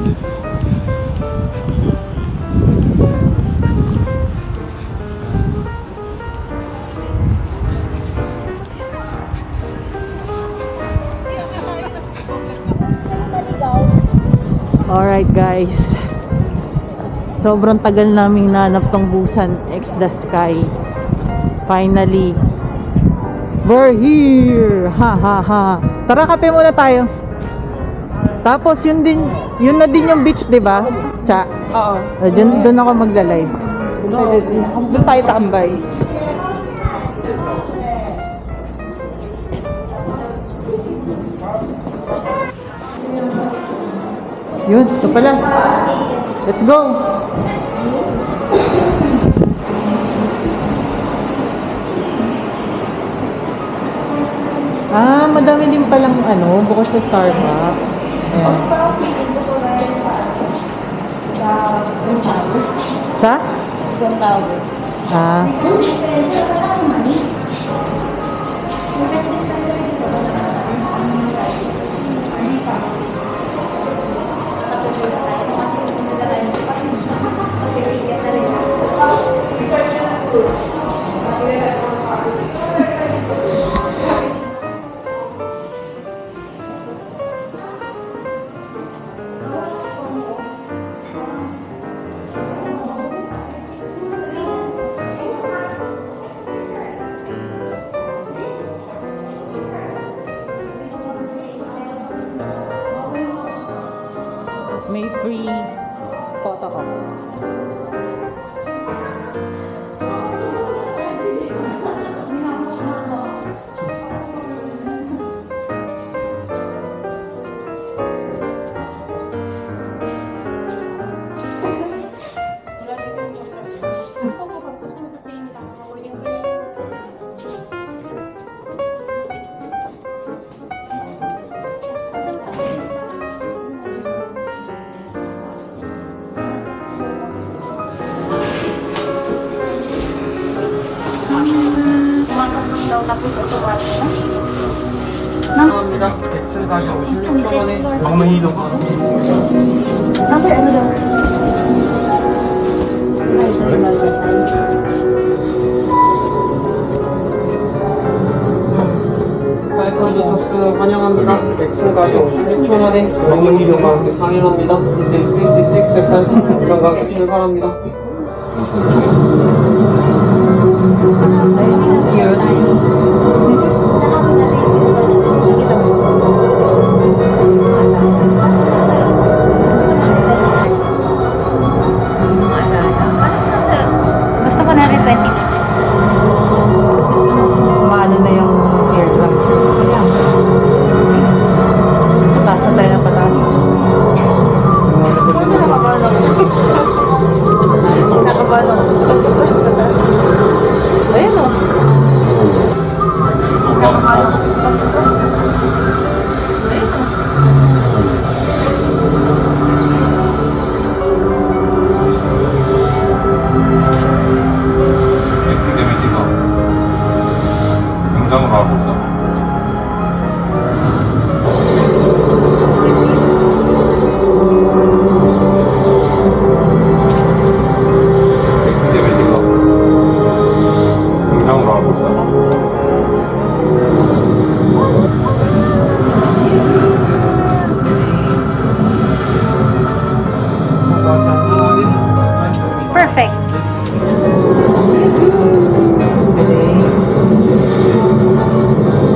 Alright guys, sobrang tagal naming nanap tong Busan X the Sky. Finally, we're here! Ha ha ha. Tara, kape muna tayo. Tapos yun na din yung beach, di ba? Cha. Oo. Doon ako magla-live. Doon tayo tambay. Yun, ito pala. Let's go! Ah, madami din palang ano, bukod sa Starbucks. Ayan. Sa? Ah. May free photocopy. pumasok lang daw tapos automatic na. 감사합니다. 백승까지 56초 만에 Baka mahilo ka. Number ano daw? Ay, ito yung malwet time. 파이터즈 탑승을 환영합니다. 백승까지 56초 만에 방문이동하기 상행합니다. 이때 56 seconds 이상가게 출발합니다. Gusto ko na rin 20 liters. Maano na yung eardrums. Pataas na tayo ng pataas. Nakabahan ako sa pataas. Ayun o. 엑스 데미지가 영상으로 하고 있어? 엑스 데미지가 영상으로 하고 있어? 백승까지 안전하게 하겠습니다. Perfect.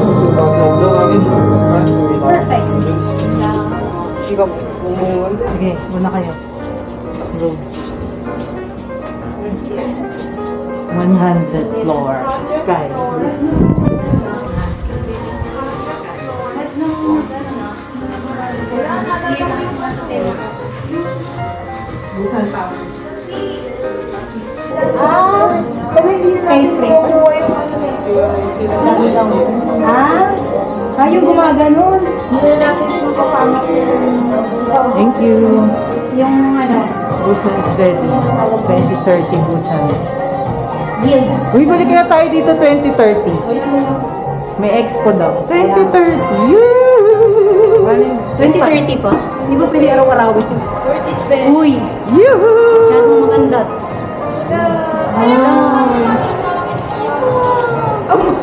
백승까지 안전하게 하겠습니다. Perfect. Sigaw mo. Sige, muna kayo. Go. 100 floor. Sky. Busan Tower. Skyscraper. Lagi daw. Yung gumaganon. Thank you. Yung ano, Busan is ready. 2030 Busan. yield. Uy, balik na tayo dito 2030. May expo daw. 2030. Yay! 2030 pa? Di ba pwede araw-araw? 30. Uy! Yuhuu! Masyadong maganda.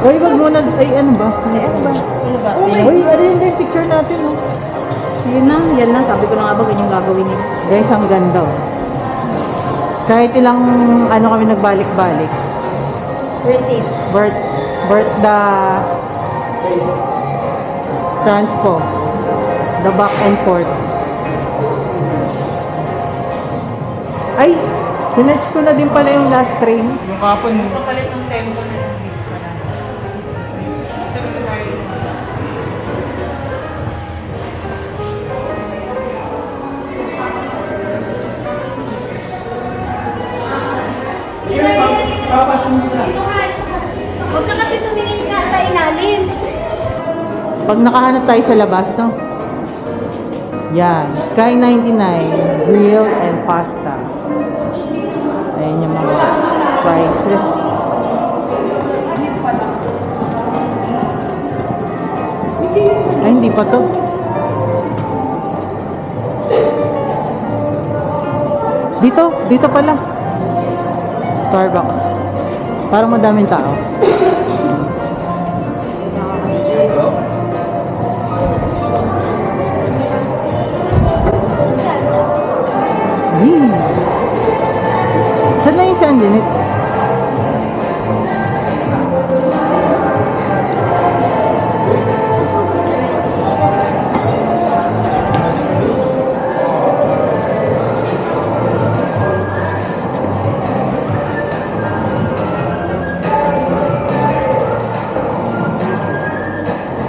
Uy, wag muna. Ay, ano ba? Ano ba? Uy, ano yun yung picture natin, no? Yun na, yan na. Sabi ko na nga ba, ganyan gagawin nila. Guys, ang ganda, oh. Kahit ilang, ano kami nagbalik-balik. 30. Birth the transpo. The back and forth. Ay! Sinerch ko na din pala yung last train. Yung kapon mo. Papalit ng tempo na lang. Huwag ka kasi tumingin sa ilalim. Pag nakahanap tayo sa labas, no? Yan. Sky 99. Grill and pasta. Ayan yung mga prices. Ay, hindi pa to. Dito pala. Starbucks. Parang madaming tao. Saan na yung sandinit?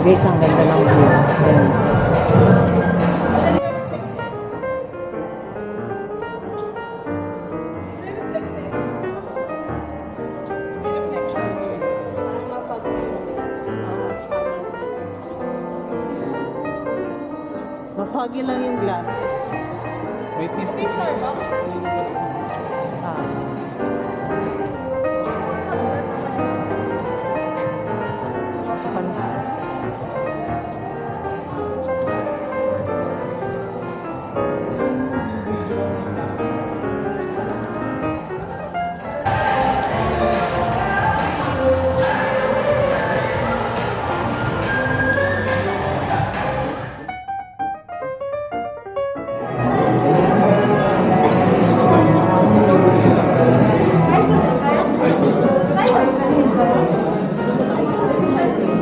Guys, ang ganda ng view. Ayan. Mapagi lang yung glass. Wait, Ito yung Starbucks. Ah.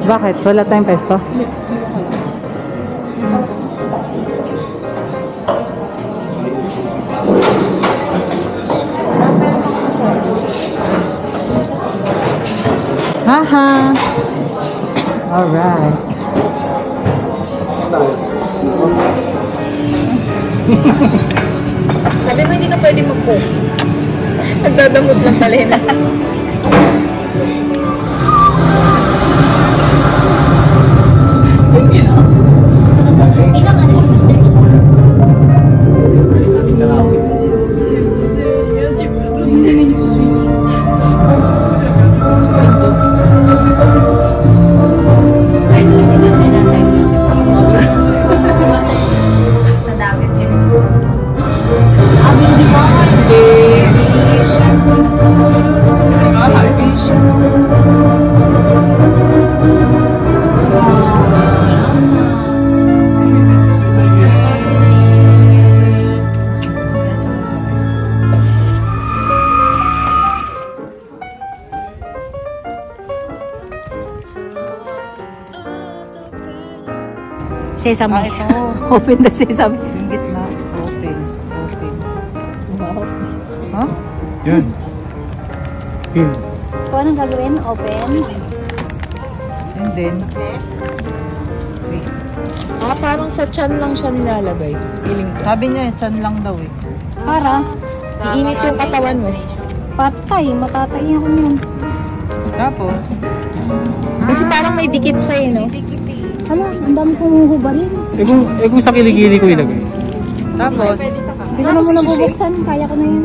Bakit? Wala tayong pesto? Haha! Alright. Sabi mo hindi ka pwede mag-coffee. Nagdadamot lang pala yun. Ilang ano siya meters? Ay, doon din natin na time sa dagat din. Sabi di ba? Sesame. Ito. Open the sesame. Yung gitna. Open. Wow. Ha? Yun. Yun. So, anong gagawin? Open? And then, Parang sa chan lang siya nilalagay. Feeling ko. sabi niya, chan lang daw eh. Para? Iinit yung katawan mo. Patay. Matatay ako niyan. Tapos, Kasi parang may dikit siya eh, no? Hala, ang dami kong huhubarin. Eh kung sa kiligili ko ilagay. tapos, Hindi ko na muna bubuksan. Kaya ko na yun.